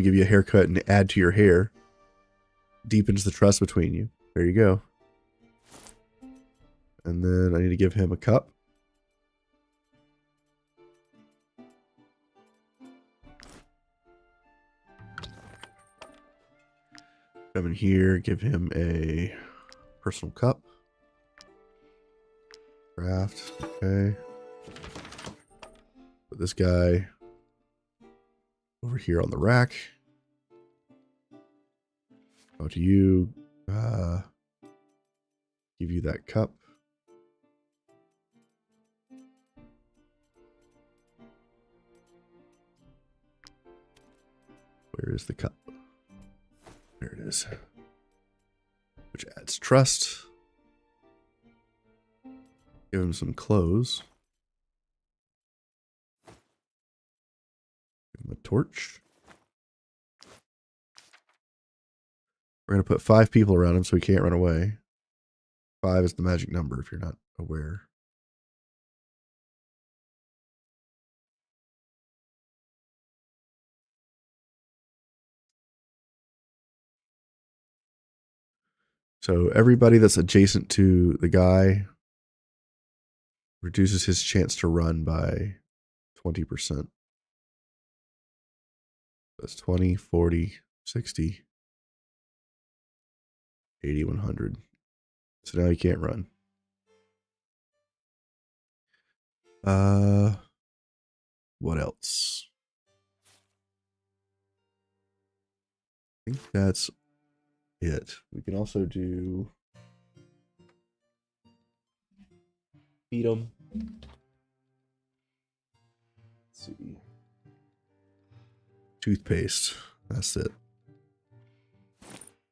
We give you a haircut and add to your hair. Deepens the trust between you. There you go. And then I need to give him a cup. Come in here, give him a personal cup. Craft, okay. Put this guy over here on the rack. Go to you. Give you that cup. Where is the cup? There it is. Which adds trust. Give him some clothes. Give him a torch. We're going to put 5 people around him so he can't run away. 5 is the magic number if you're not aware. So everybody that's adjacent to the guy reduces his chance to run by 20%. That's 20, 40, 60, 80, 100. So now he can't run. What else? I think that's it. We can also do feed them. Let's see. Toothpaste. That's it.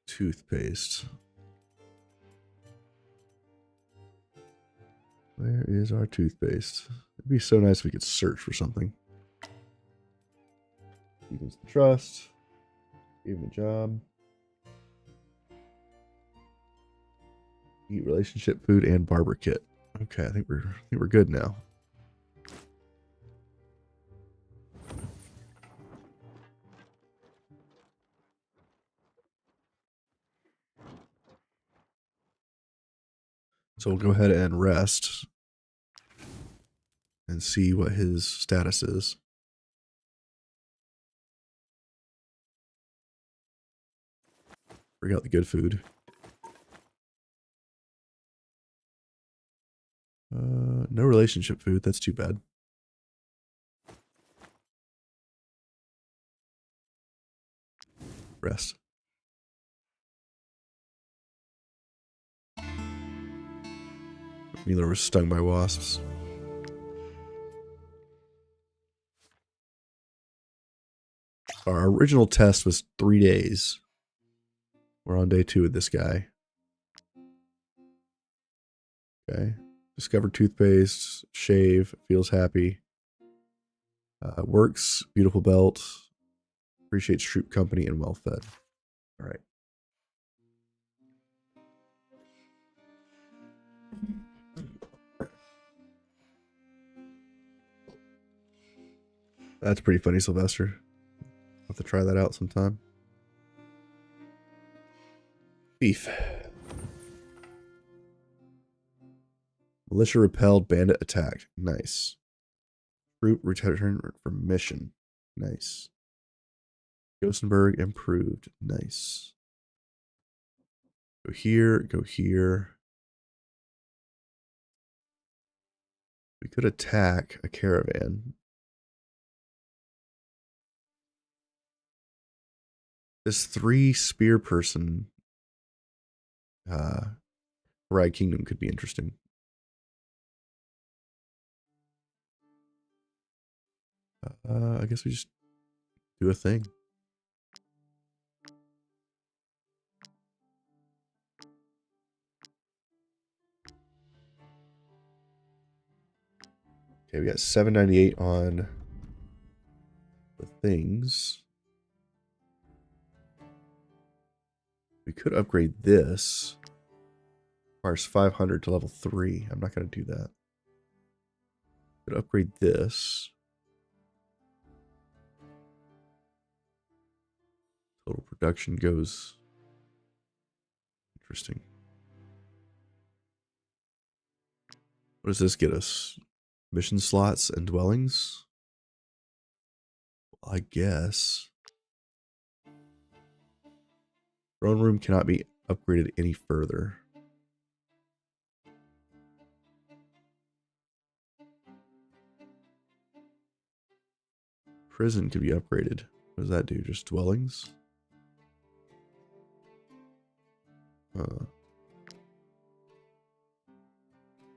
Toothpaste. Where is our toothpaste? It'd be so nice if we could search for something. Deepens the trust. Give him a job. Eat relationship food and barber kit. Okay, I think we're good now. So we'll go ahead and rest and see what his status is. Bring out the good food. No relationship food. That's too bad. Rest. Wheeler was stung by wasps. Our original test was 3 days. We're on day 2 with this guy. Okay. Discovered toothpaste. Shave. Feels happy. Works. Beautiful belt. Appreciates troop company and well fed. All right. That's pretty funny, Sylvester. I'll have to try that out sometime. Fief. Militia repelled, bandit attacked. Nice. Troop return from mission. Nice. Gothenburg improved. Nice. Go here, go here. We could attack a caravan. This 3 spear person Ride Kingdom could be interesting. I guess we just do a thing. Okay, we got 798 on the things. We could upgrade this. Requires 500 to level 3. I'm not going to do that. Could upgrade this. Total production goes. Interesting. What does this get us? Mission slots and dwellings? Well, I guess. Throne room cannot be upgraded any further. Prison could be upgraded. What does that do? Just dwellings?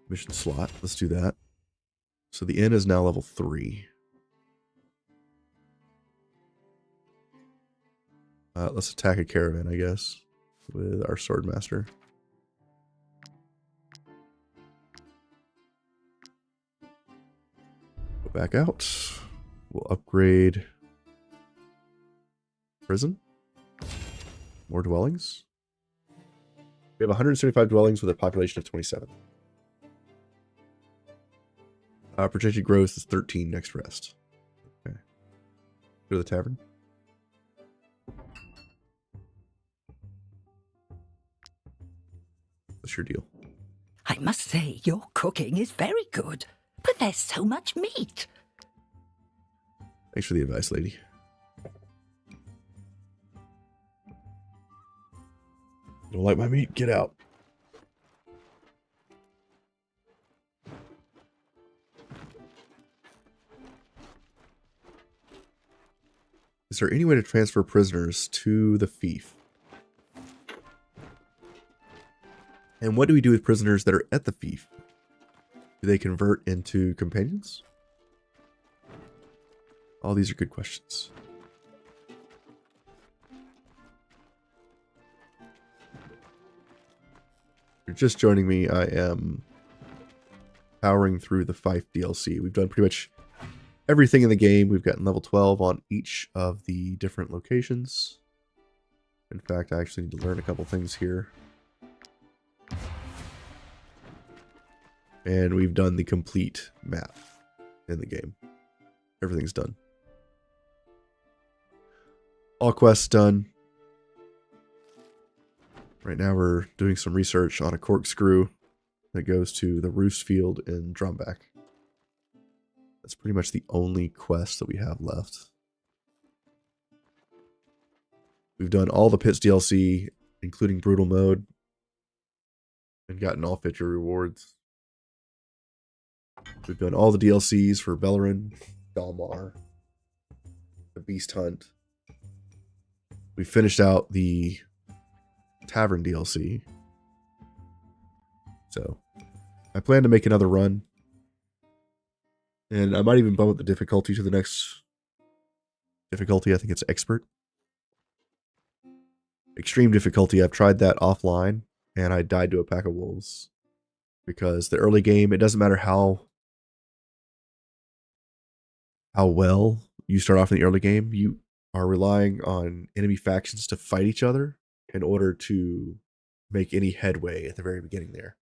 Mission slot. Let's do that. So the inn is now level 3. Let's attack a caravan, I guess, with our swordmaster. Go back out. We'll upgrade prison. More dwellings. We have 175 dwellings with a population of 27. Projected growth is 13 next rest. Okay. Go to the tavern. What's your deal? I must say, your cooking is very good, but there's so much meat. Thanks for the advice, lady. You don't like my meat? Get out. Is there any way to transfer prisoners to the fief? And what do we do with prisoners that are at the fief? Do they convert into companions? All these are good questions. If you're just joining me, I am powering through the Fief DLC. We've done pretty much everything in the game. We've gotten level 12 on each of the different locations. In fact, I actually need to learn a couple things here. And we've done the complete map in the game. Everything's done. All quests done. Right now we're doing some research on a corkscrew that goes to the Roost Field in Drumbach. That's pretty much the only quest that we have left. We've done all the Pits DLC, including Brutal Mode, and gotten all feature rewards. We've done all the DLCs for Bellerin, Dalmar, the Beast Hunt. We finished out the Tavern DLC. So, I plan to make another run. And I might even bump up the difficulty to the next difficulty. I think it's Expert. Extreme difficulty, I've tried that offline, and I died to a pack of wolves. Because the early game, it doesn't matter how well you start off in the early game, you are relying on enemy factions to fight each other in order to make any headway at the very beginning there.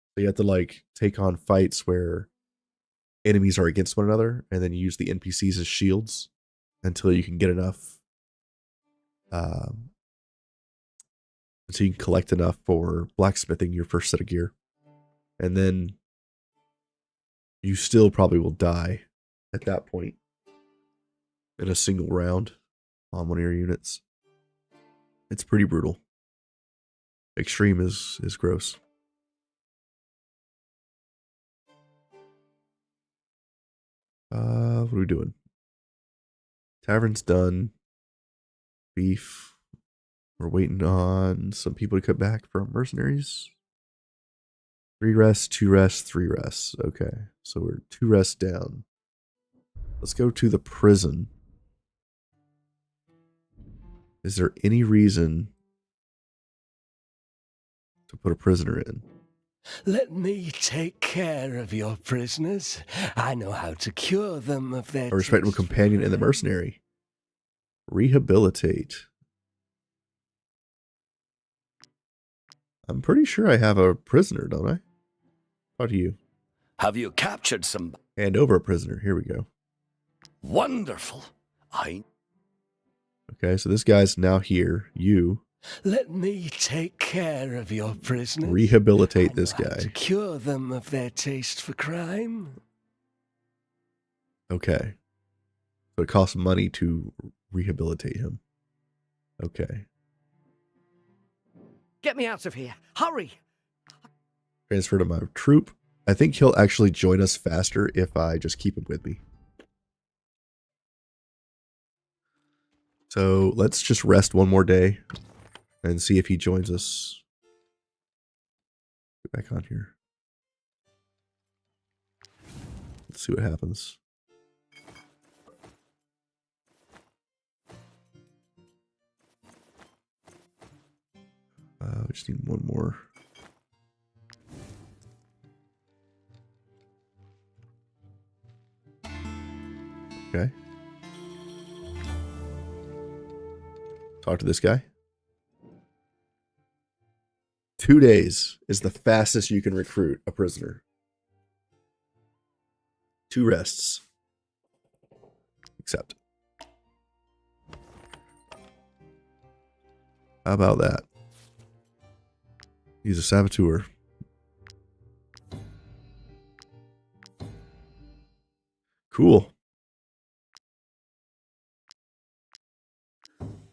So you have to like take on fights where enemies are against one another, and then you use the NPCs as shields until you can get enough, until you can collect enough for blacksmithing your first set of gear. And then you still probably will die at that point in a single round on one of your units. It's pretty brutal. Extreme is gross. What are we doing? Tavern's done. Beef. We're waiting on some people to come back from mercenaries. 3 rests, 2 rests, 3 rests. Okay, so we're 2 rests down. Let's go to the prison. Is there any reason to put a prisoner in? Let me take care of your prisoners. I know how to cure them of their... A respectable companion in the mercenary. Rehabilitate. I'm pretty sure I have a prisoner, don't I? How do you? Have you captured some... Hand over a prisoner. Here we go. Wonderful. Okay, so this guy's now here. You Let me take care of your prisoners. rehabilitate I this know how to guy. cure them of their taste for crime. Okay. So it costs money to rehabilitate him. Okay. Get me out of here. Hurry! Transfer to my troop. I think he'll actually join us faster if I just keep him with me. So let's just rest one more day and see if he joins us. Get back on here. Let's see what happens. We just need one more. Okay. Talk to this guy. 2 days is the fastest you can recruit a prisoner. 2 rests. Accept. How about that? He's a saboteur. Cool.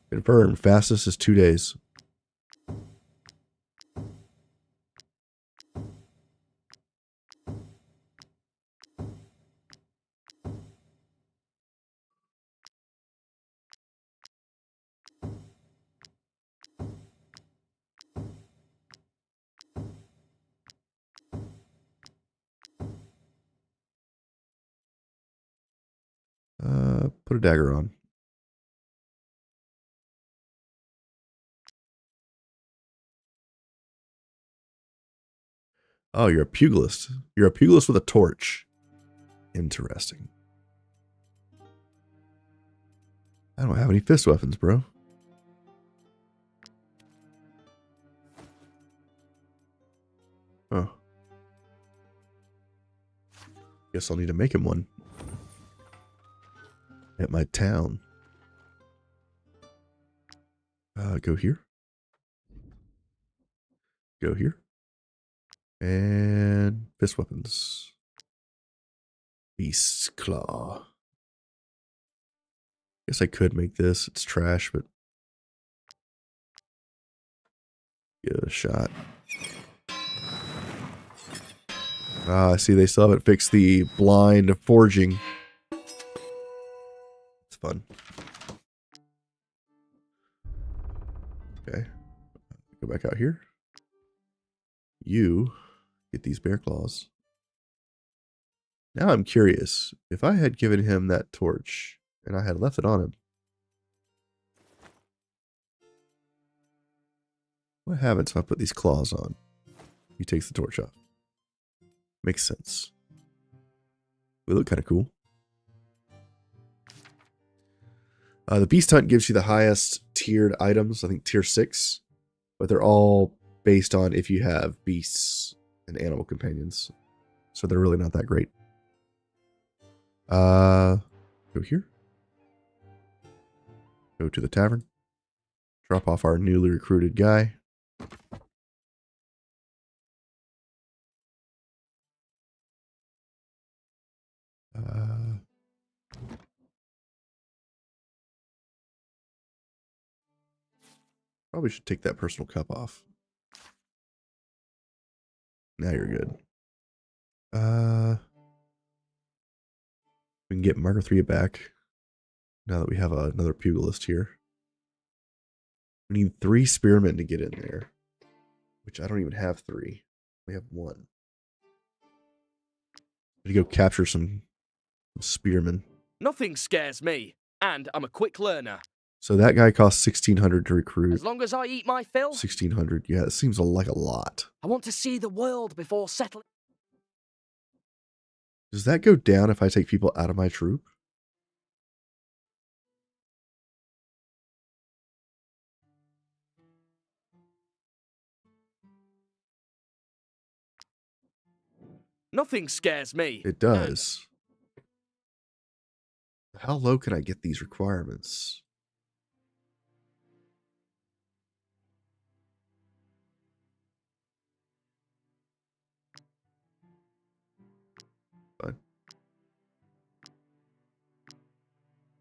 Confirm. Fastest is 2 days. Put a dagger on. Oh, you're a pugilist. You're a pugilist with a torch. Interesting. I don't have any fist weapons, bro. Oh. Guess I'll need to make him one. At my town. Go here. Go here. And fist weapons. Beast's Claw. Guess I could make this. It's trash, but give it a shot. Ah, I see they still haven't fixed the blind forging. It's fun. Okay. Go back out here. You get these bear claws. Now I'm curious. If I had given him that torch and I had left it on him, what happens if I put these claws on? He takes the torch off. Makes sense. They look kind of cool. The Beast Hunt gives you the highest tiered items, I think tier 6. But they're all based on if you have beasts and animal companions. So they're really not that great. Go here. Go to the tavern. Drop off our newly recruited guy. Probably should take that personal cup off. Now you're good. We can get Margaretha back. Now that we have another pugilist here. We need 3 spearmen to get in there. Which I don't even have 3. We have 1. Need to go capture some spearmen. Nothing scares me, and I'm a quick learner. So that guy costs 1,600 to recruit. As long as I eat my fill. 1,600. Yeah, it seems like a lot. I want to see the world before settling. Does that go down if I take people out of my troop? Nothing scares me. It does. How low can I get these requirements? Fine.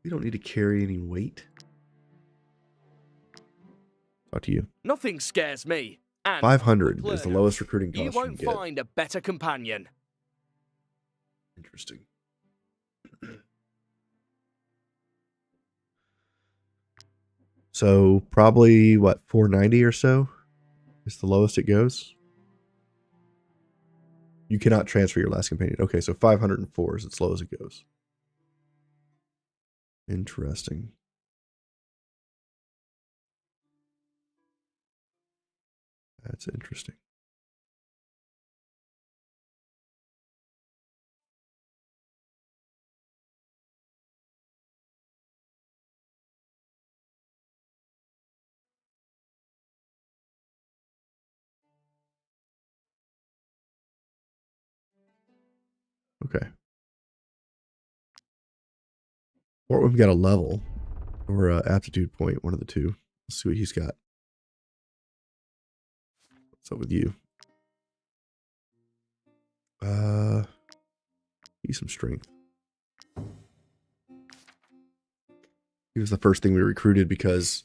We don't need to carry any weight. Talk to you. Nothing scares me. And 500 I'm a is the learner. lowest recruiting cost You you can won't get. find a better companion. Interesting. So probably what, 490 or so is the lowest it goes. You cannot transfer your last companion. Okay, so 504 is as low as it goes. Interesting. That's interesting. Okay. Or we've got a level or a aptitude point, one of the two. Let's see what he's got. What's up with you? He's some strength. He was the first thing we recruited because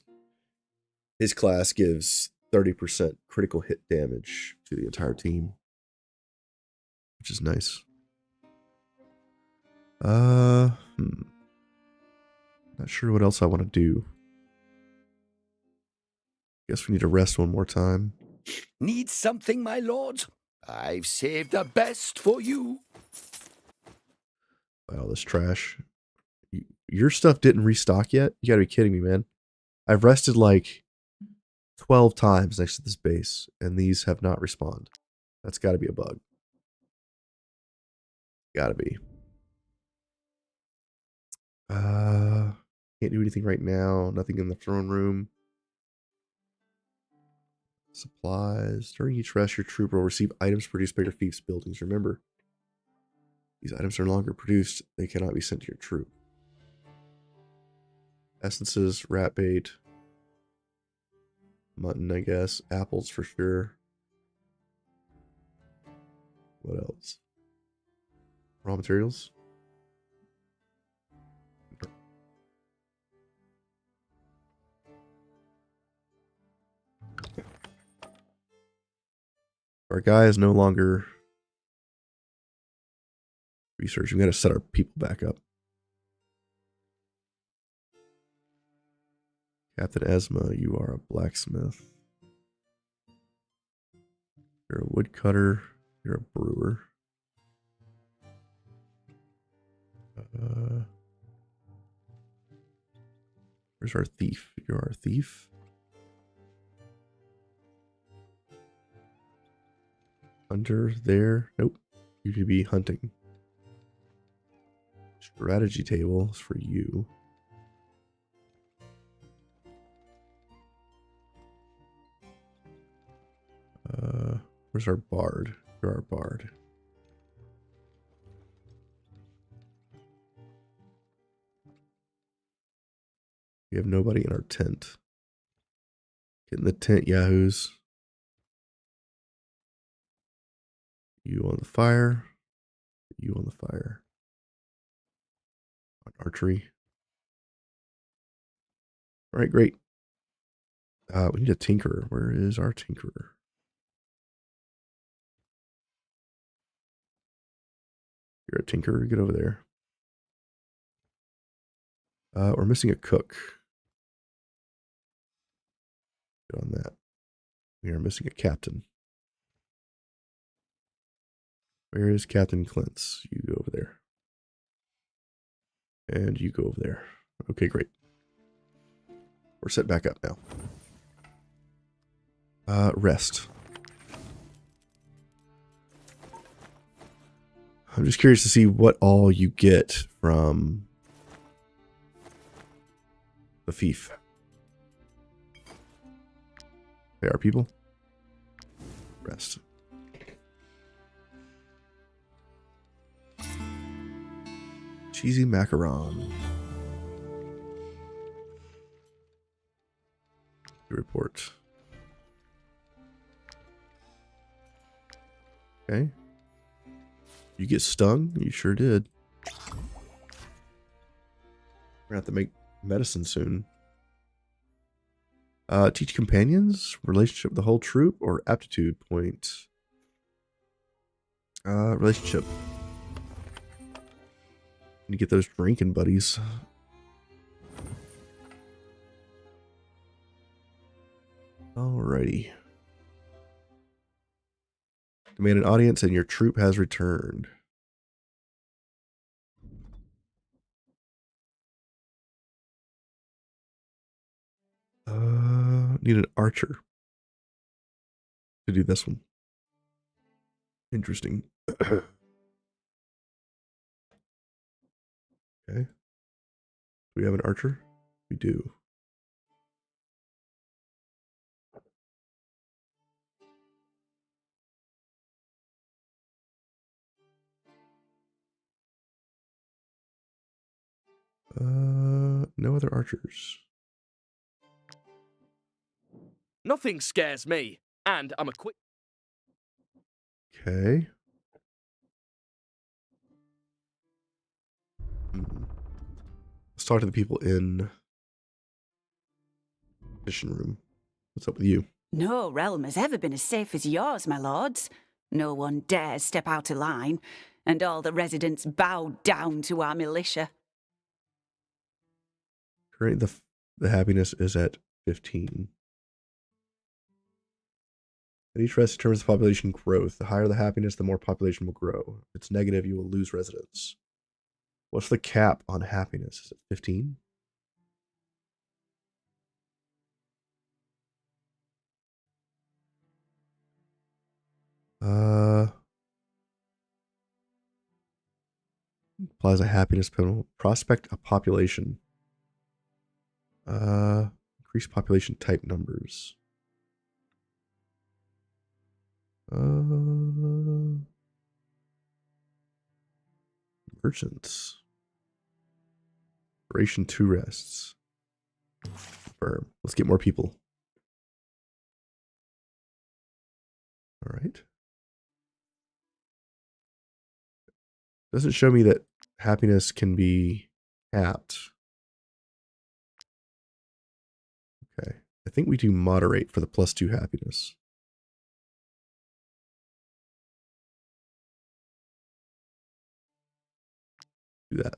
his class gives 30% critical hit damage to the entire team, which is nice. Not sure what else I want to do. Guess we need to rest one more time. Need something, my lord? I've saved the best for you. Buy all this trash. Your stuff didn't restock yet? You gotta be kidding me, man. I've rested like 12 times next to this base, and these have not respawned. That's gotta be a bug. Gotta be. Can't do anything right now. Nothing in the throne room. Supplies. During each rest, your troop will receive items produced by your Fief's buildings. Remember, these items are no longer produced. They cannot be sent to your troop. Essences, rat bait, mutton, I guess. Apples for sure. What else? Raw materials. Our guy is no longer researching. We got to set our people back up. Captain Esma, you are a blacksmith. You're a woodcutter. You're a brewer. Where's our thief? You're our thief. Hunter there. Nope. You should be hunting. Strategy table is for you. Where's our bard? You're our bard. We have nobody in our tent. Get in the tent, yahoos. You on the fire. You on the fire. On archery. All right, great. We need a tinkerer. Where is our tinkerer? You're a tinkerer. Get over there. We're missing a cook. Get on that. We are missing a captain. Where is Captain Clintz? You go over there. And you go over there. Okay, great. We're set back up now. Rest. I'm just curious to see what all you get from the Fief. They are people. Rest. Cheesy macaron. Report. Okay. You get stung? You sure did. We're gonna have to make medicine soon. Teach companions, relationship with the whole troop, or aptitude point? Relationship. You get those drinking buddies. Alrighty. Demand an audience and your troop has returned. Need an archer to do this one. Interesting. Okay. Do we have an archer? We do. No other archers. Nothing scares me, and I'm a quick... Okay. Let's talk to the people in mission room. What's up with you? No realm has ever been as safe as yours, my lords. No one dares step out of line, and all the residents bow down to our militia. Currently, the happiness is at 15. At each rest determines the population growth. The higher the happiness, the more population will grow. If it's negative, you will lose residents. What's the cap on happiness? Is it 15? Applies a happiness penalty. Prospect a population. Increase population type numbers. Merchants. Duration 2 rests. Confirm. Let's get more people. All right. Doesn't show me that happiness can be capped. Okay. I think we do moderate for the +2 happiness. Do that.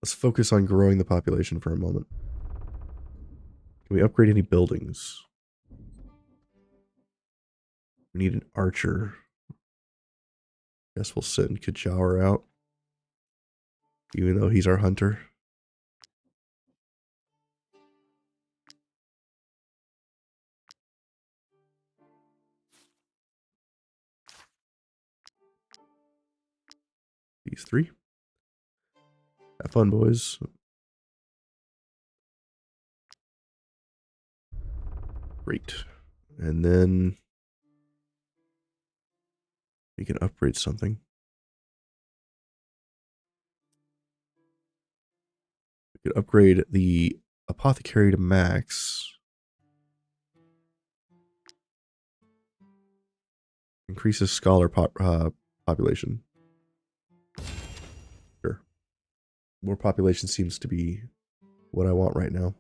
Let's focus on growing the population for a moment. Can we upgrade any buildings? We need an archer. Guess we'll send Kajawer out. Even though he's our hunter. These 3. Have fun, boys. Great. And then we can upgrade something. We could upgrade the apothecary to max. Increases scholar population. Sure. More population seems to be what I want right now.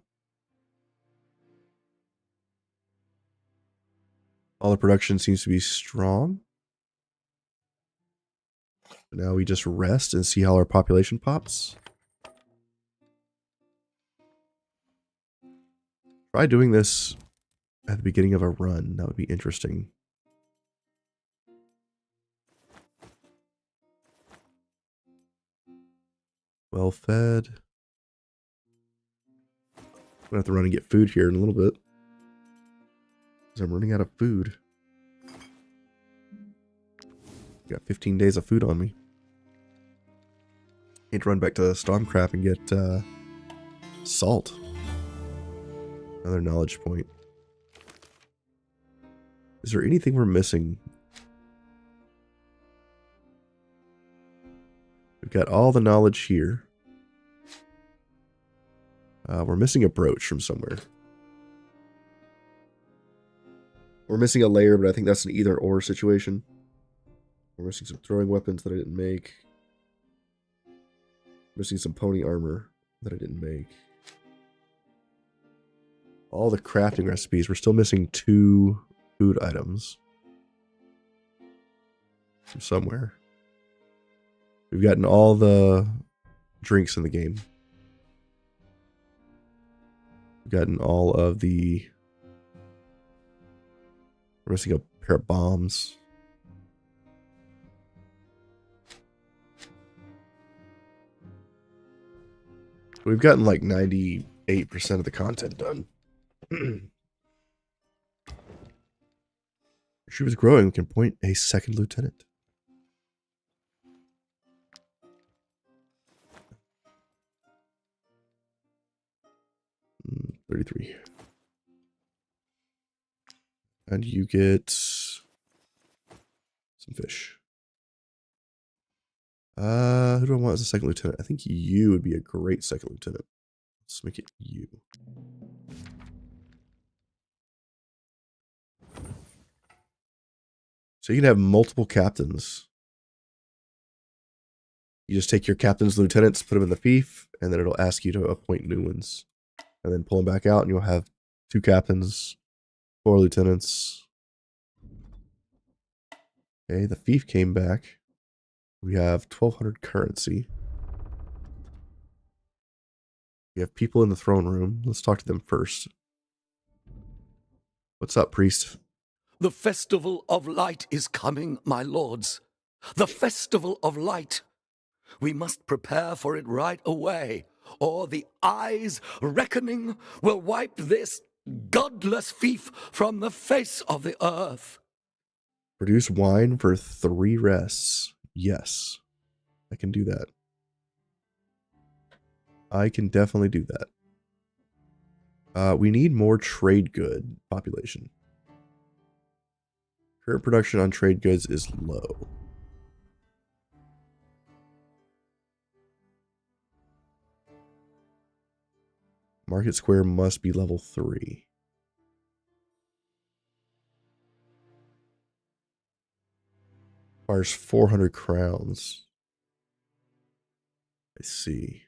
All the production seems to be strong. Now we just rest and see how our population pops. Try doing this at the beginning of a run. That would be interesting. Well fed. I'm gonna have to run and get food here in a little bit. Because I'm running out of food. Got 15 days of food on me. Need to run back to Stormcraft and get salt. Another knowledge point. Is there anything we're missing? We've got all the knowledge here. We're missing a brooch from somewhere. We're missing a layer, but I think that's an either or situation. We're missing some throwing weapons that I didn't make. Missing some pony armor that I didn't make. All the crafting recipes. We're still missing 2 food items from somewhere. We've gotten all the drinks in the game. We've gotten all of the... We're missing a pair of bombs. We've gotten like 98% of the content done. She was growing. We can appoint a second lieutenant. Mm, 33. And you get some fish. Who do I want as a second lieutenant? I think you would be a great second lieutenant. Let's make it you. So you can have multiple captains. You just take your captains, lieutenants, put them in the fief, and then it'll ask you to appoint new ones. And then pull them back out, and you'll have 2 captains, 4 lieutenants. Okay, the fief came back. We have 1,200 currency. We have people in the throne room. Let's talk to them first. What's up, priest? The festival of light is coming, my lords. The festival of light. We must prepare for it right away, or the Eye's reckoning will wipe this godless fief from the face of the earth. Produce wine for 3 rests. Yes, I can do that. I can definitely do that. We need more trade good population. Current production on trade goods is low. Market Square must be level 3. Requires 400 crowns. I see.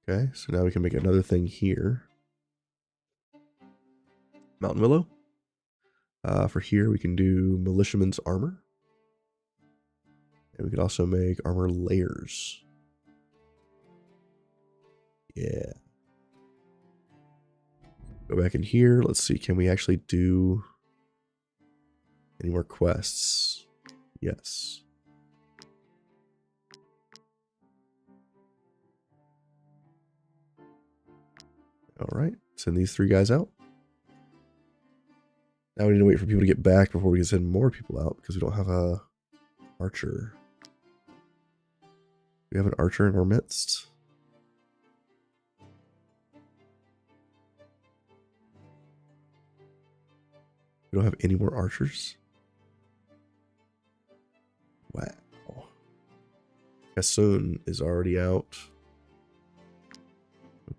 Okay, so now we can make another thing here. Mountain Willow. For here, we can do Militiaman's Armor. And we could also make armor layers. Yeah. Go back in here. Let's see. Can we actually do any more quests? Yes. All right. Send these 3 guys out. Now we need to wait for people to get back before we can send more people out because we don't have a archer. We have an archer in our midst. We don't have any more archers. Wow. Kassoon is already out.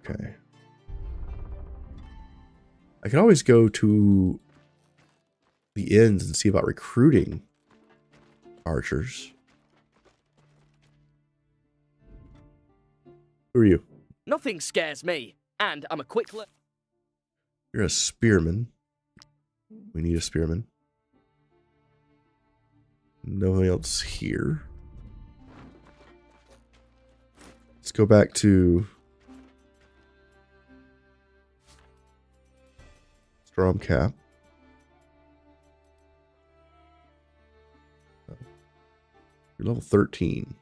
Okay. I can always go to the inns and see about recruiting archers. Who are you? Nothing scares me, and I'm a quick learner. You're a spearman. We need a spearman. Nobody else here. Let's go back to Stromcap. You're level 13.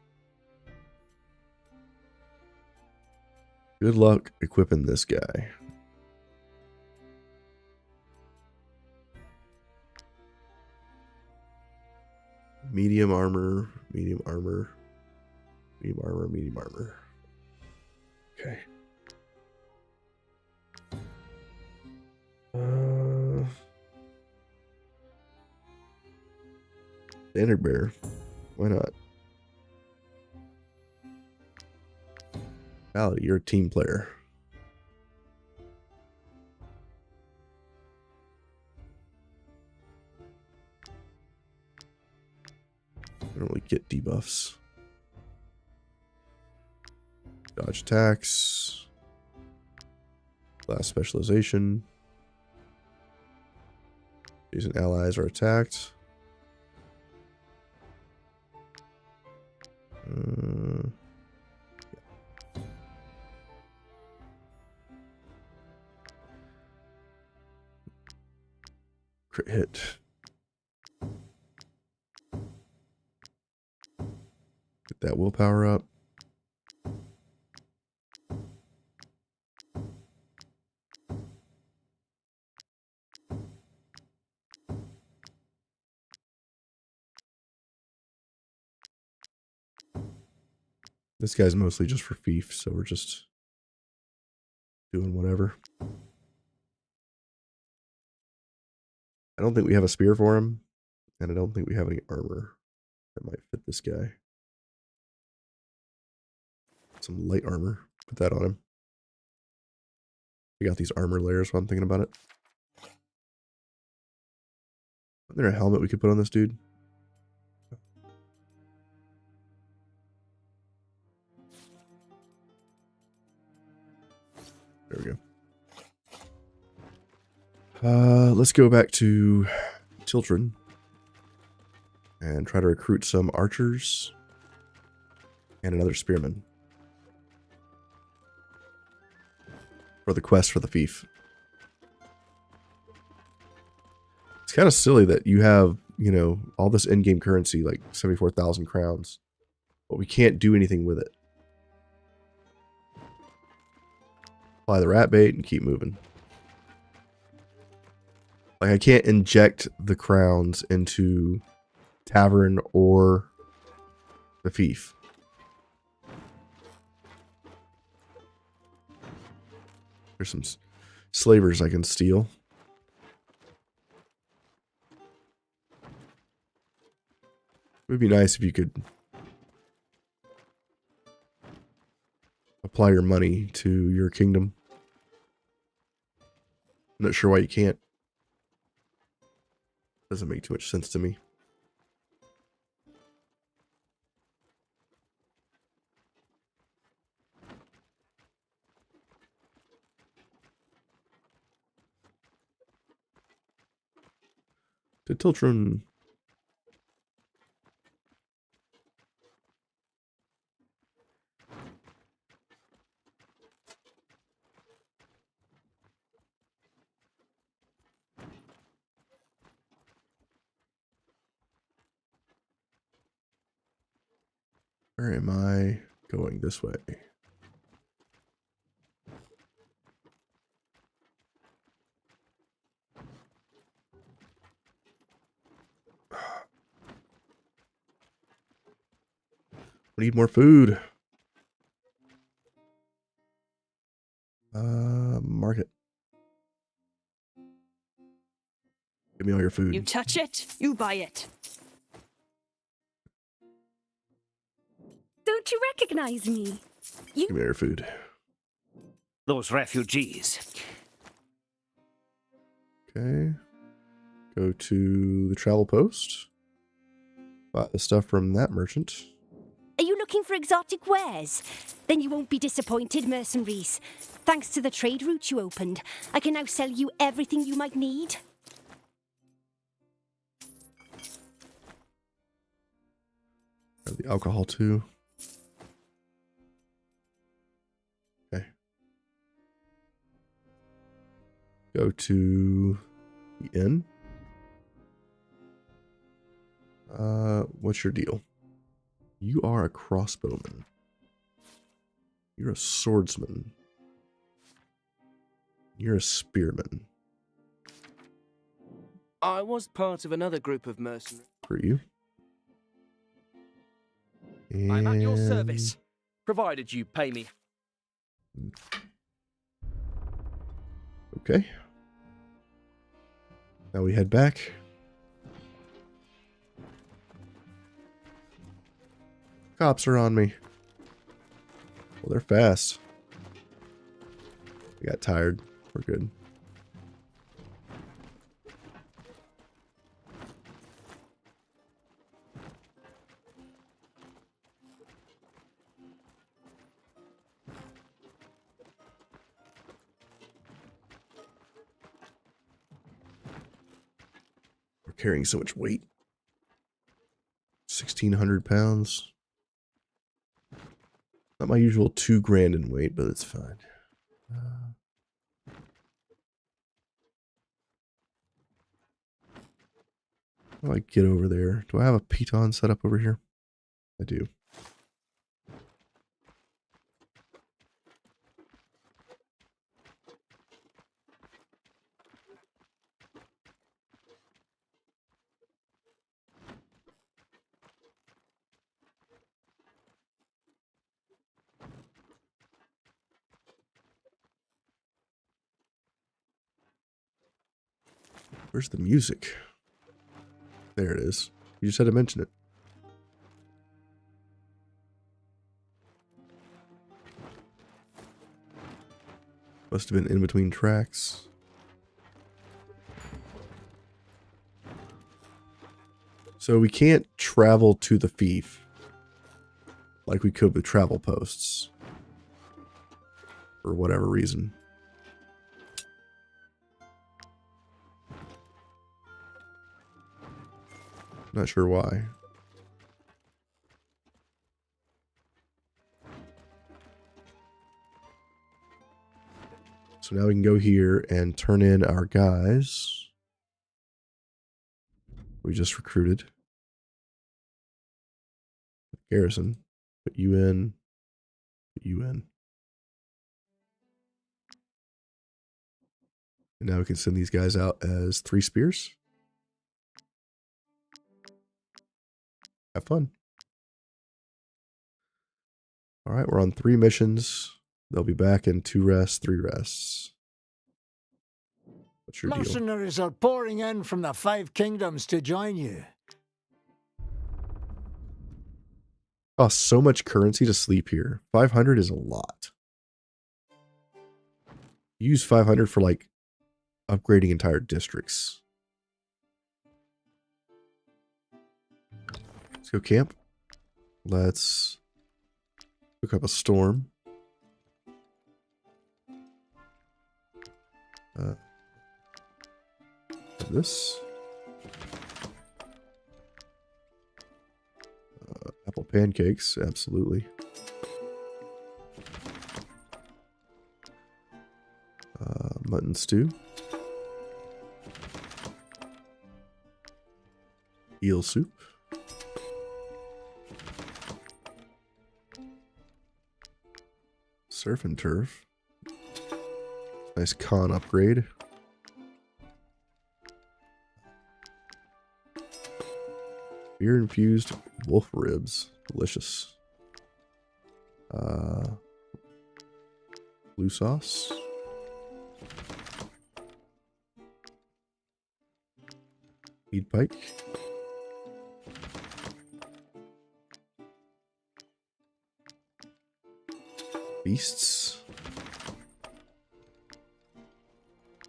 Good luck equipping this guy. Medium armor, medium armor, medium armor, medium armor. Okay. Standard bearer. Why not? Allie, you're a team player. I don't really get debuffs. Dodge attacks. Class specialization. Using allies are attacked. Crit hit. Get that willpower up. This guy's mostly just for Fief, so we're just doing whatever. I don't think we have a spear for him, and I don't think we have any armor that might fit this guy. Some light armor. Put that on him. We got these armor layers while I'm thinking about it. Isn't there a helmet we could put on this dude? There we go. Let's go back to Tiltron and try to recruit some archers and another spearman for the quest for the Fief. It's kind of silly that you have, you know, all this in-game currency, like 74,000 crowns, but we can't do anything with it. Apply the rat bait and keep moving. Like, I can't inject the crowns into Tavern or the Fief. There's some slavers I can steal. It would be nice if you could apply your money to your kingdom. I'm not sure why you can't. Doesn't make too much sense to me. To Tiltron. Where am I going this way? We need more food. Market. Give me all your food. You touch it, you buy it. Don't you recognize me? Give me all your food. Those refugees. Okay. Go to the travel post. Buy the stuff from that merchant. Are you looking for exotic wares? Then you won't be disappointed, mercenaries. Thanks to the trade route you opened, I can now sell you everything you might need. Have the alcohol too. Okay. Go to the inn. What's your deal? You are a crossbowman. You're a swordsman. You're a spearman. I was part of another group of mercenaries. For you. I'm at your And- service, provided you pay me. Okay. Now we head back. Cops are on me. Well, they're fast. We got tired. We're good. We're carrying so much weight. 1,600 pounds. Not my usual 2 grand in weight, but it's fine. How do I get over there? Do I have a piton set up over here? I do. Where's the music? There it is. You just had to mention it. Must have been in between tracks. So we can't travel to the Fief like we could with travel posts. For whatever reason. Not sure why. So now we can go here and turn in our guys. We just recruited. Garrison. Put you in. Put you in. And now we can send these guys out as 3 spears. Have fun. All right, we're on 3 missions. They'll be back in 2 rests, 3 rests. What's your deal? Mercenaries are pouring in from the 5 kingdoms to join you. Costs so much currency to sleep here. 500 is a lot. Use 500 for like upgrading entire districts. Let's go camp. Let's cook up a storm. This. Apple pancakes, absolutely. Mutton stew. Eel soup. Surf and turf. Nice con upgrade. Beer infused wolf ribs. Delicious. Blue sauce. Meat pike. Beasts.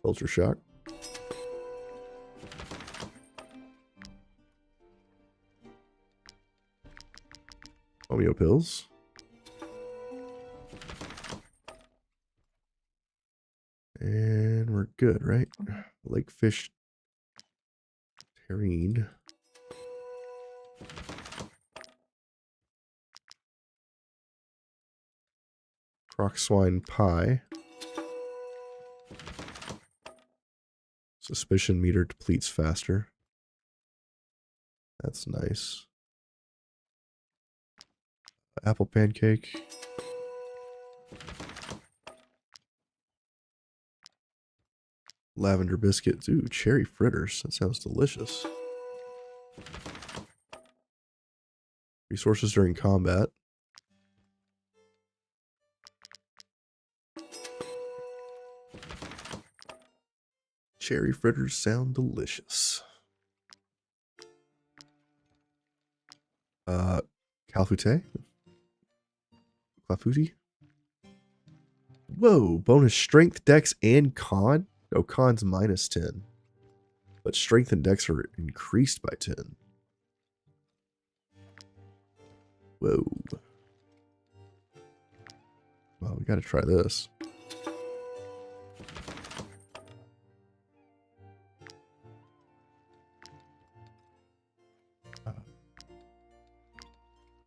Culture shock. Homeo pills. And we're good, right? Lake fish terrine. Croc swine pie. Suspicion meter depletes faster. That's nice. Apple pancake. Lavender biscuits. Ooh, cherry fritters. That sounds delicious. Resources during combat. Cherry fritters sound delicious. Calfute. Clafouti. Whoa, bonus strength, dex, and con? Oh, con's minus 10. But strength and dex are increased by 10. Whoa. Well, we gotta try this.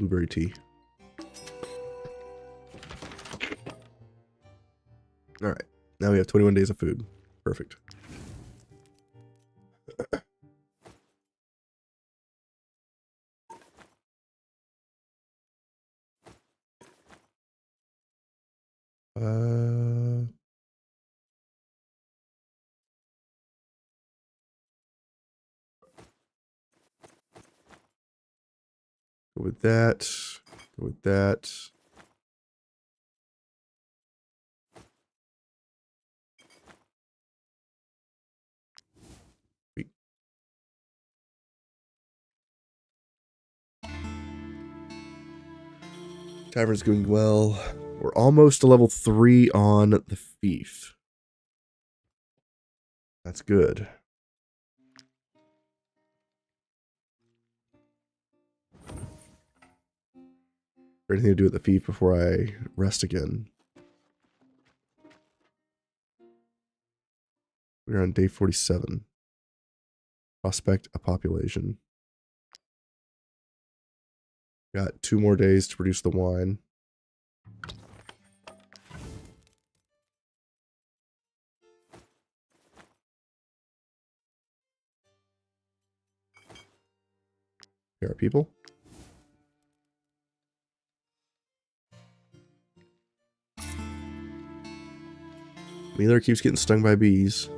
Blueberry tea. Alright. Now we have 21 days of food. Perfect. Go with that. Go with that. Sweet. Tavern's going well. We're almost to level 3 on the Fief. That's good. Anything to do with the Fief before I rest again? We're on day 47. Prospect a population. Got 2 more days to produce the wine. Here are people. Miller keeps getting stung by bees.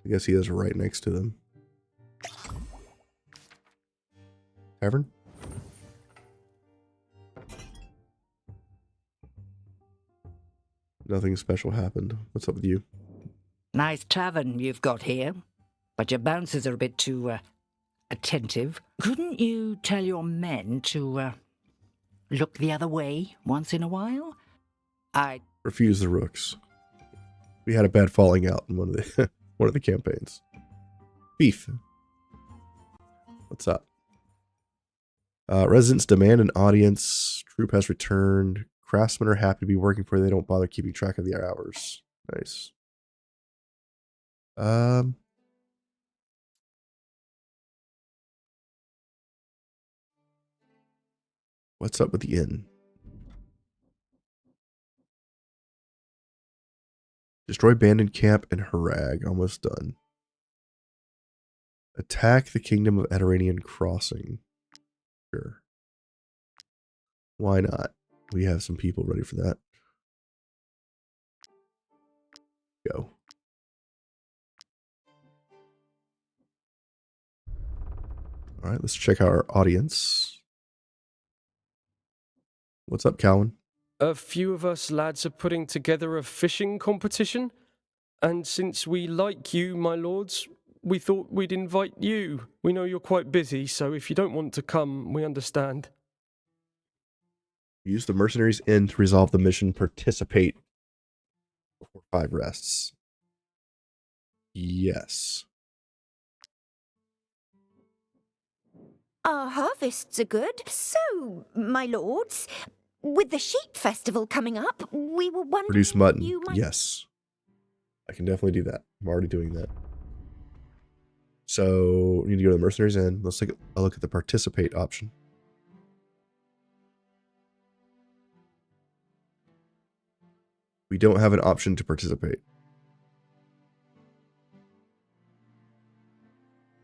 I guess he is right next to them. Tavern? Nothing special happened. What's up with you? Nice tavern you've got here, but your bouncers are a bit too, attentive. Couldn't you tell your men to, look the other way once in a while? I Refuse the rooks. We had a bad falling out in one of the one of the campaigns. Fief. What's up? Residents demand an audience. Troop has returned. Craftsmen are happy to be working for you. They don't bother keeping track of the hours. Nice. What's up with the inn? Destroy abandoned camp and Harag. Almost done. Attack the kingdom of Eteranian Crossing. Sure. Why not? We have some people ready for that. Go. All right, let's check our audience. What's up, Calvin? A few of us lads are putting together a fishing competition, and since we like you, my lords, we thought we'd invite you. We know you're quite busy, so if you don't want to come, we understand. Use the mercenaries inn to resolve the mission. Participate before 5 rests. Yes. Our harvests are good. So, my lords, with the sheep festival coming up, we were wondering Produce mutton. you might... Yes. I can definitely do that. I'm already doing that. So, we need to go to the mercenaries inn. Let's take a look at the participate option. We don't have an option to participate.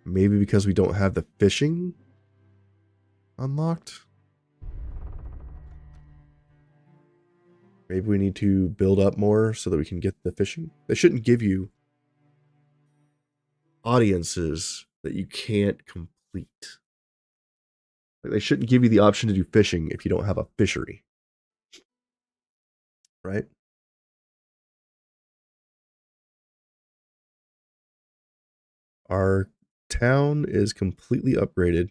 Maybe because we don't have the fishing unlocked. Maybe we need to build up more so that we can get the fishing. They shouldn't give you audiences that you can't complete. Like, they shouldn't give you the option to do fishing if you don't have a fishery. Right? Our town is completely upgraded.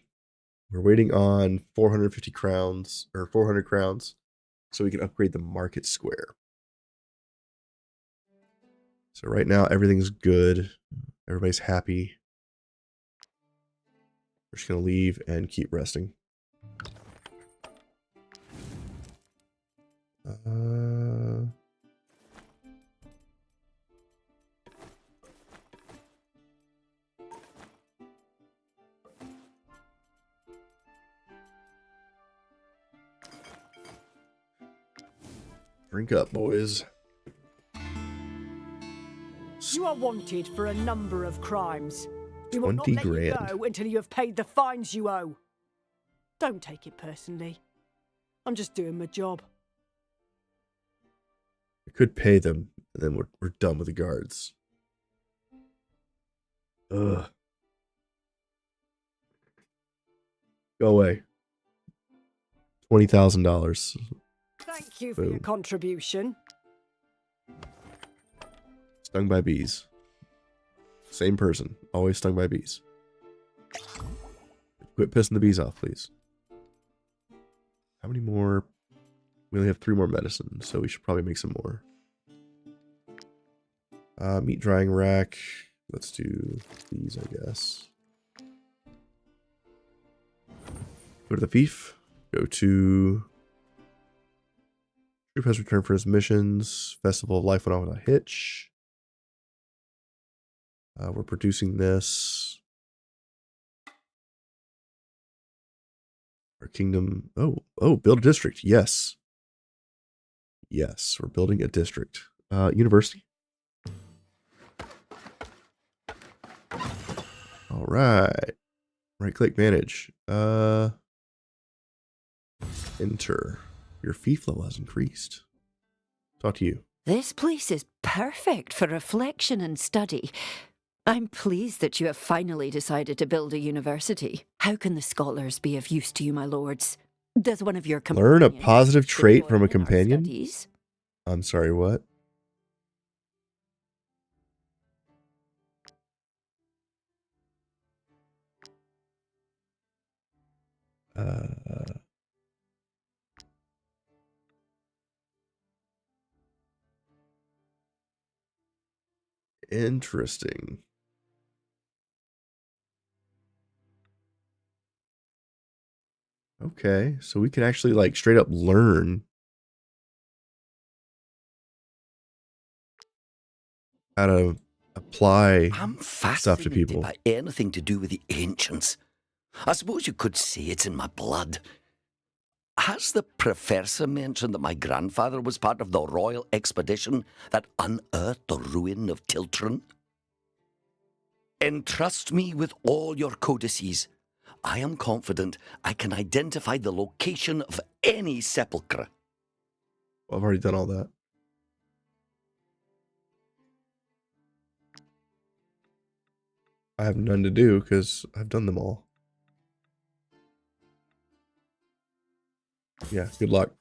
We're waiting on 450 crowns, or 400 crowns. so we can upgrade the market square. So right now everything's good. Everybody's happy. We're just going to leave and keep resting. Drink up, boys. You are wanted for a number of crimes. We will not 20 let you grand. go until you have paid the fines you owe. Don't take it personally. I'm just doing my job. I could pay them, and then we're done with the guards. Ugh. Go away. $20,000. Thank you for your contribution. Stung by bees. Same person. Always stung by bees. Quit pissing the bees off, please. How many more? We only have 3 more medicine, so we should probably make some more. Meat drying rack. Let's do these, I guess. Go to the Fief. Go to... Troop has returned for his missions. Festival of Life went on without a hitch. We're producing this. Our kingdom... Oh, build a district. Yes. Yes, we're building a district. University. All right. Right-click manage. Enter. Your Fief level has increased. Talk to you. This place is perfect for reflection and study. I'm pleased that you have finally decided to build a university. How can the scholars be of use to you, my lords? Does one of your Learn a positive trait from a join in our companion? studies? I'm sorry, what? Interesting. Okay, so we can actually like straight up learn how to apply I'm stuff to people. fascinated by anything to do with the ancients. I suppose you could say it's in my blood. Has the professor mentioned that my grandfather was part of the royal expedition that unearthed the ruin of Tiltron? Entrust me with all your codices. I am confident I can identify the location of any sepulchre. I've already done all that. I have none to do because I've done them all. Yeah, good luck.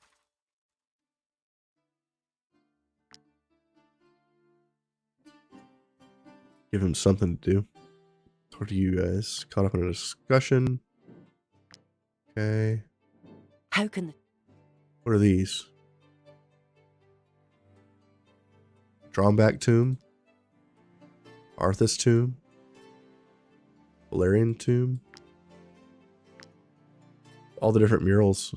Give him something to do. Talk to you guys. Caught up in a discussion. Okay. How can What are these? Drawnback tomb. Arthas tomb. Valerian tomb. All the different murals.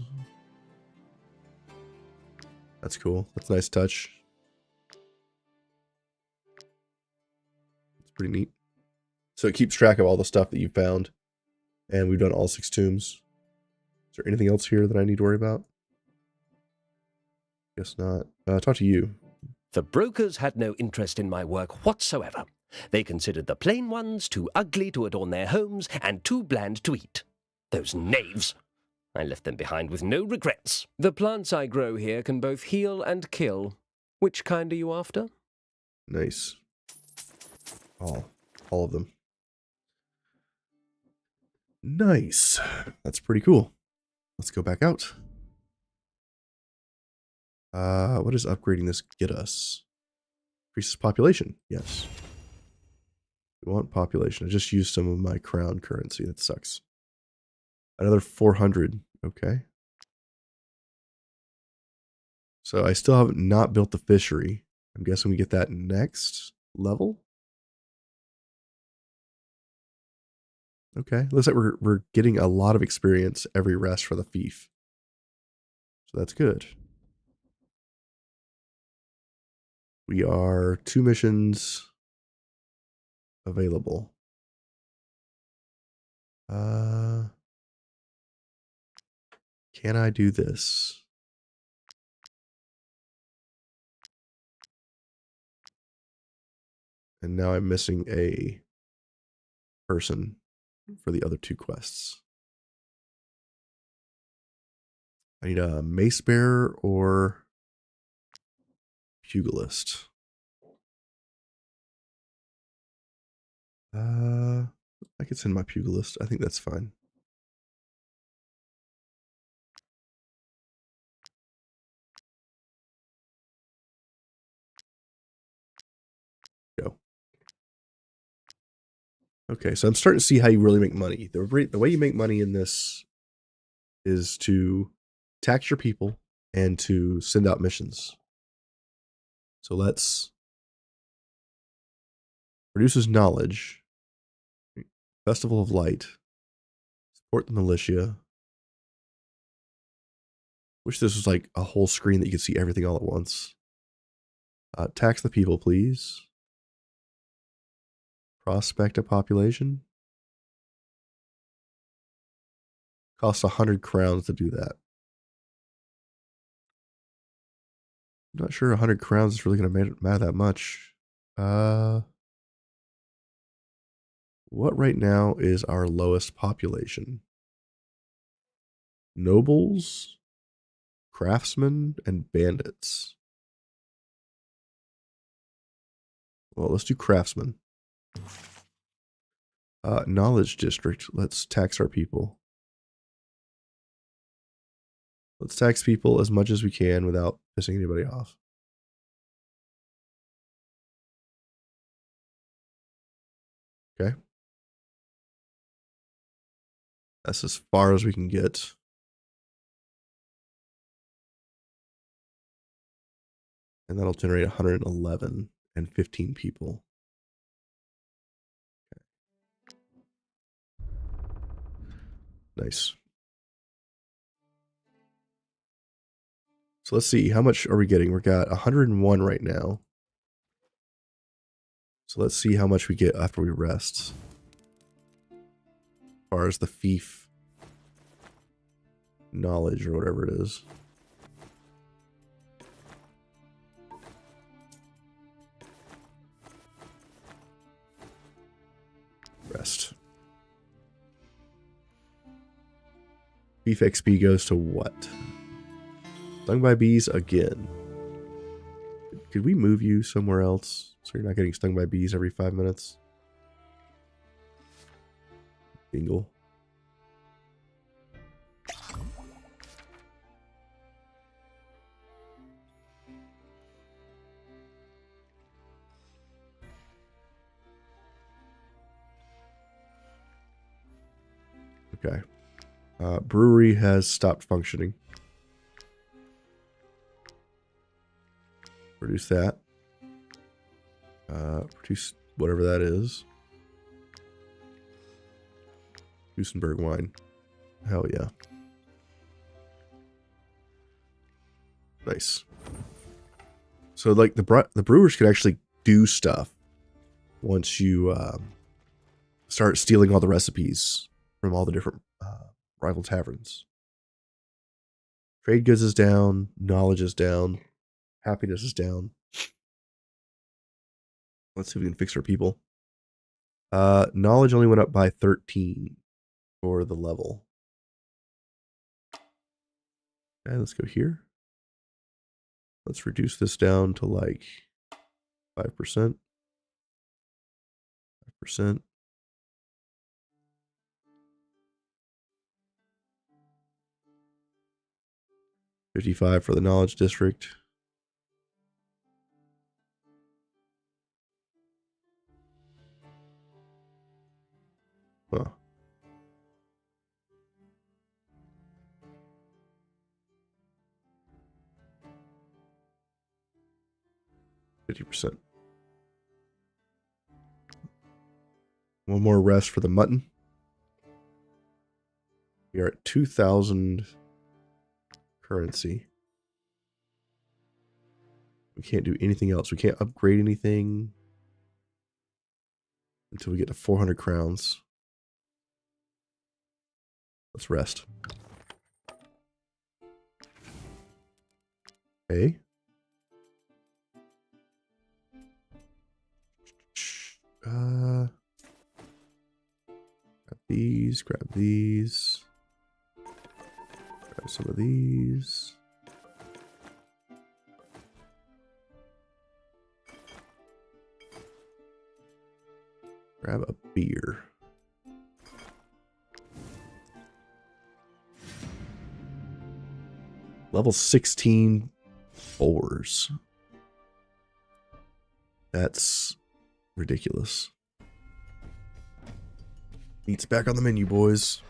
That's cool. That's a nice touch. It's pretty neat. So it keeps track of all the stuff that you found. And we've done all 6 tombs. Is there anything else here that I need to worry about? Guess not. Talk to you. The brokers had no interest in my work whatsoever. They considered the plain ones too ugly to adorn their homes and too bland to eat. Those knaves! I left them behind with no regrets. The plants I grow here can both heal and kill. Which kind are you after? Nice. All of them. Nice. That's pretty cool. Let's go back out. What does upgrading this get us? Increases population. Yes. We want population. I just used some of my crown currency. That sucks. Another 400. Okay. So I still have not built the fishery. I'm guessing we get that next level. Okay, looks like we're getting a lot of experience every rest for the Fief. So that's good. We are 2 missions available. Can I do this? And now I'm missing a person for the other 2 quests. I need a mace bearer or pugilist. I could send my pugilist. I think that's fine. Go. Okay, so I'm starting to see how you really make money. The way you make money in this is to tax your people and to send out missions. So let's produces knowledge, Festival of Light, support the militia. Wish this was like a whole screen that you could see everything all at once. Tax the people, please. Prospect a population. Costs 100 crowns to do that. I'm not sure 100 crowns is really going to matter that much. What right now is our lowest population? Nobles, craftsmen, and bandits. Well, let's do craftsmen. Knowledge district. Let's tax our people. Let's tax people as much as we can without pissing anybody off. Okay. That's as far as we can get. And that'll generate 111 and 15 people. Okay. Nice. So let's see, how much are we getting? We've got 101 right now. So let's see how much we get after we rest. As far as the Fief knowledge or whatever it is. Rest. Fief XP goes to what? Stung by bees again. Could we move you somewhere else so you're not getting stung by bees every 5 minutes? Bingle. Okay. Brewery has stopped functioning. Produce that. Produce whatever that is. Duesenberg wine. Hell yeah. Nice. So like the brewers could actually do stuff once you start stealing all the recipes from all the different rival taverns. Trade goods is down. Knowledge is down. Happiness is down. Let's see if we can fix our people. Knowledge only went up by 13 for the level. Okay, let's go here. Let's reduce this down to like 5%. 5%. $55 for the knowledge district. Huh. 50%. One more rest for the mutton. We are at 2,000 currency. We can't do anything else. We can't upgrade anything until we get to 400 crowns. Let's rest. Okay. Grab these, grab these. Grab some of these. Grab a beer. Level 16 Boars. That's ridiculous. Meat's back on the menu, boys.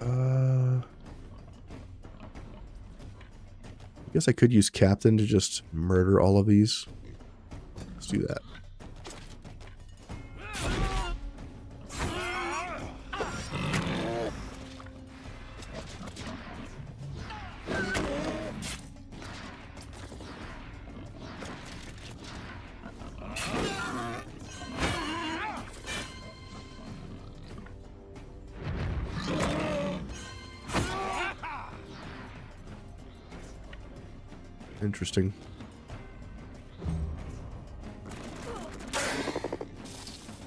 I guess I could use Captain to just murder all of these. Let's do that. Interesting.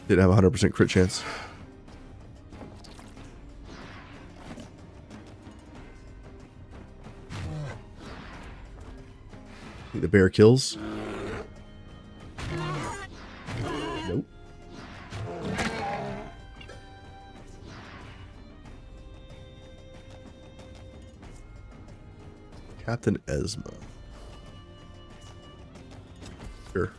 Didn't have a 100% crit chance. Think the bear kills? Nope. Captain Esma. Sure.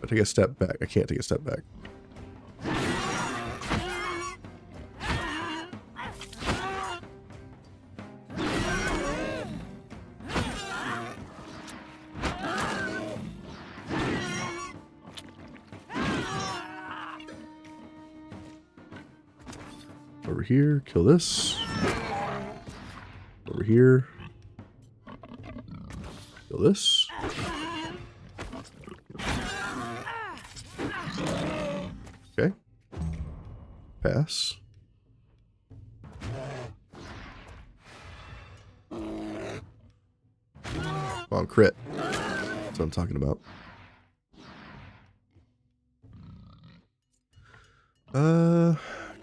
I take a step back. I can't take a step back. Over here, kill this. Over here, kill this. Okay. Pass. Come on, crit. That's what I'm talking about.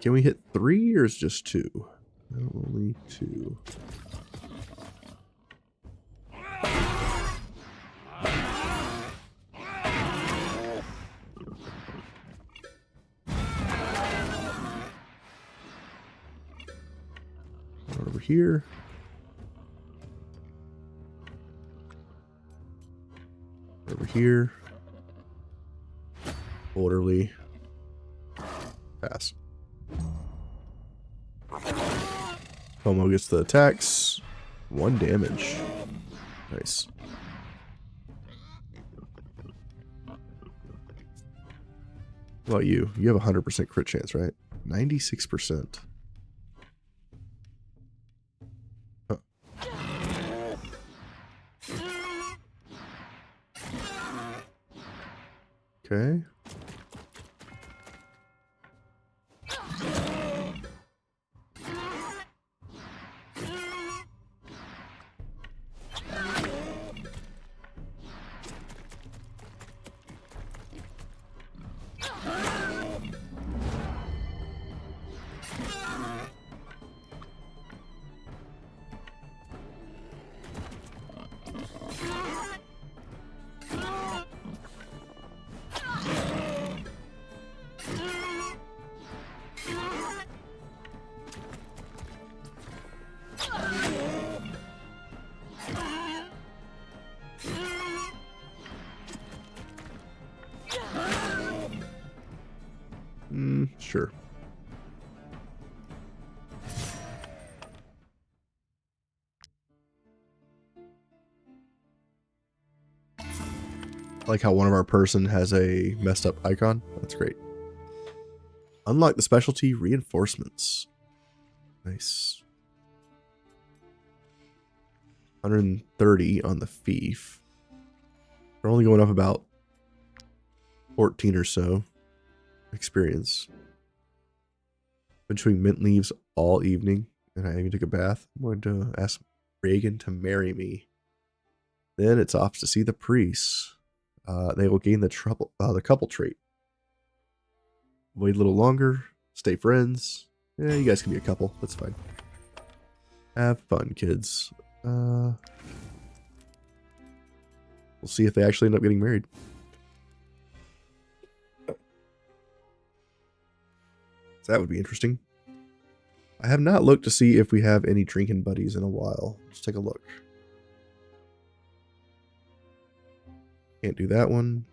Can we hit 3 or is it just 2? No, only 2. Over here. Over here. Orderly. Pass. Pomo gets the attacks. 1 damage. Nice. What about you? You have a 100% crit chance, right? 96%. Huh. Okay. Sure. I like how one of our person has a messed up icon. That's great. Unlock the specialty reinforcements. Nice. 130 on the Fief. We're only going up about 14 or so experience. Been chewing mint leaves all evening, and I even took a bath. I'm going to ask Reagan to marry me. Then it's off to see the priests. They will gain the couple trait. Wait a little longer. Stay friends. Yeah, you guys can be a couple. That's fine. Have fun, kids. We'll see if they actually end up getting married. So that would be interesting. I have not looked to see if we have any drinking buddies in a while. Let's take a look. Can't do that one.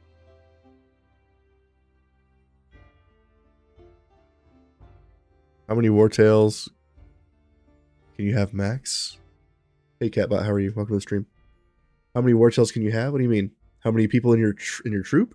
How many Wartales can you have max? Hey Catbot, how are you? Welcome to the stream. How many Wartales can you have? What do you mean? How many people in your troop?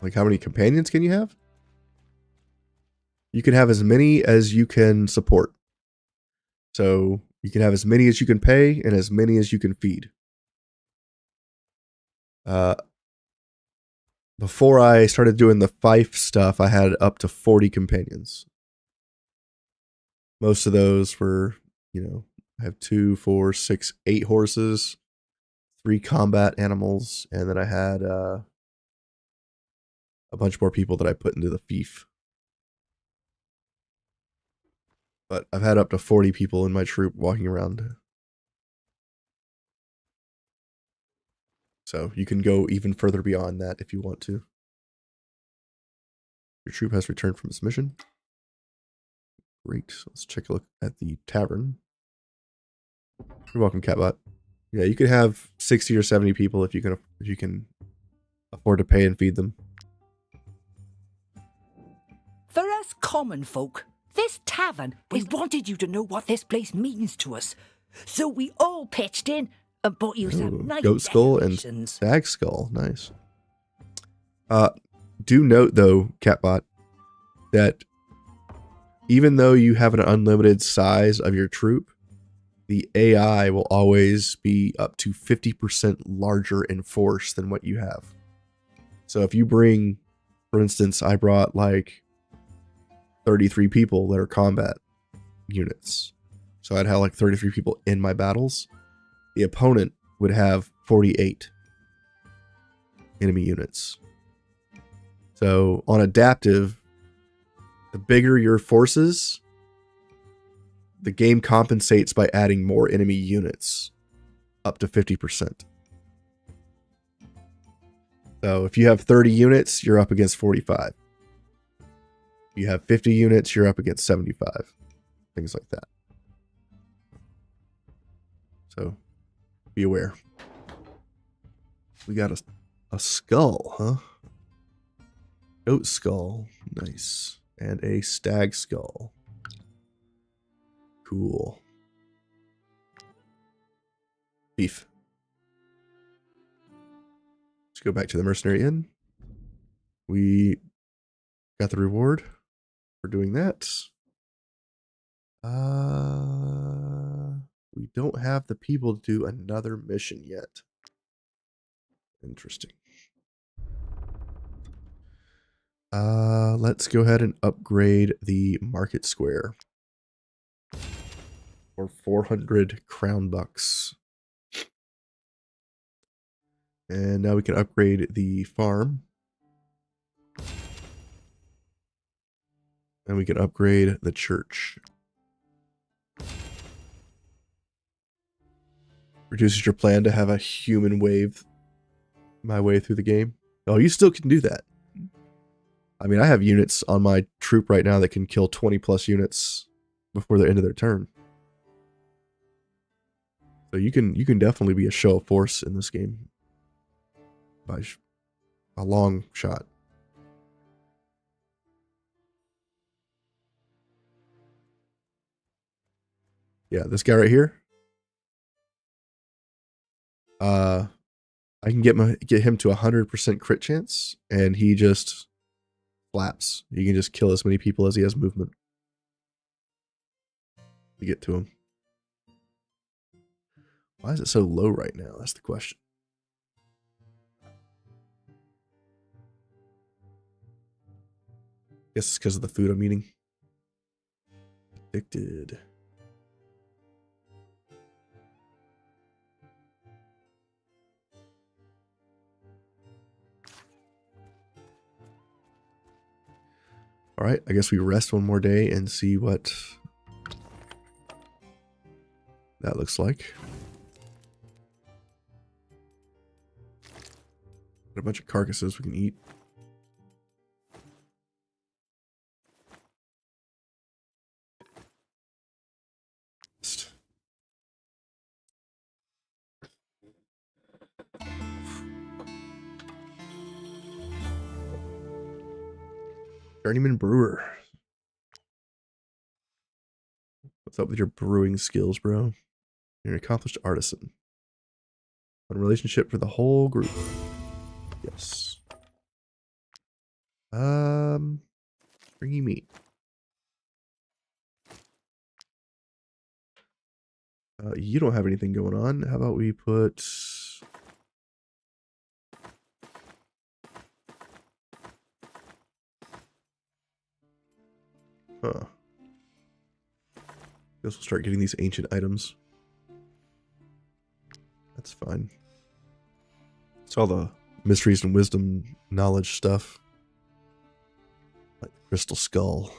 Like, how many companions can you have? You can have as many as you can support. So you can have as many as you can pay and as many as you can feed. Before I started doing the Fief stuff, I had up to 40 companions. Most of those were, I have 2, 4, 6, 8 horses, 3 combat animals, and then I had a bunch more people that I put into the Fief. But I've had up to 40 people in my troop walking around. So you can go even further beyond that if you want to. Your troop has returned from its mission. Great. So let's take a look at the tavern. You're welcome, Catbot. Yeah, you can have 60 or 70 people if you can afford to pay and feed them. For us common folk, this tavern, we wanted you to know what this place means to us. So we all pitched in and bought you some nice goat skull decorations. and stag skull. Nice. Do note, though, Catbot, that even though you have an unlimited size of your troop, the AI will always be up to 50% larger in force than what you have. So if you bring, for instance, I brought like 33 people that are combat units. So I'd have like 33 people in my battles. The opponent would have 48 enemy units. So on adaptive, the bigger your forces, the game compensates by adding more enemy units, up to 50%. So if you have 30 units, you're up against 45. You have 50 units, you're up against 75. Things like that. So, be aware. We got a skull, huh? Goat skull. Nice. And a stag skull. Cool. Beef. Let's go back to the Mercenary Inn. We got the reward for doing that. We don't have the people to do another mission yet. Interesting. Let's go ahead and upgrade the market square for 400 crown bucks. And now we can upgrade the farm. And we can upgrade the church. Reduces your plan to have a human wave my way through the game. Oh, you still can do that. I mean, I have units on my troop right now that can kill 20 plus units before the end of their turn. So you can definitely be a show of force in this game by a long shot. Yeah, this guy right here. I can get him to 100% crit chance, and he just flaps. You can just kill as many people as he has movement to get to him. Why is it so low right now? That's the question. Guess it's because of the food I'm eating. Addicted. All right, I guess we rest one more day and see what that looks like. Got a bunch of carcasses we can eat. Journeyman Brewer. What's up with your brewing skills, bro? You're an accomplished artisan. Fun relationship for the whole group. Yes. Stringy meat. You don't have anything going on. How about we put... Huh. Guess we'll start getting these ancient items. That's fine. It's all the mysteries and wisdom knowledge stuff. Like the crystal skull.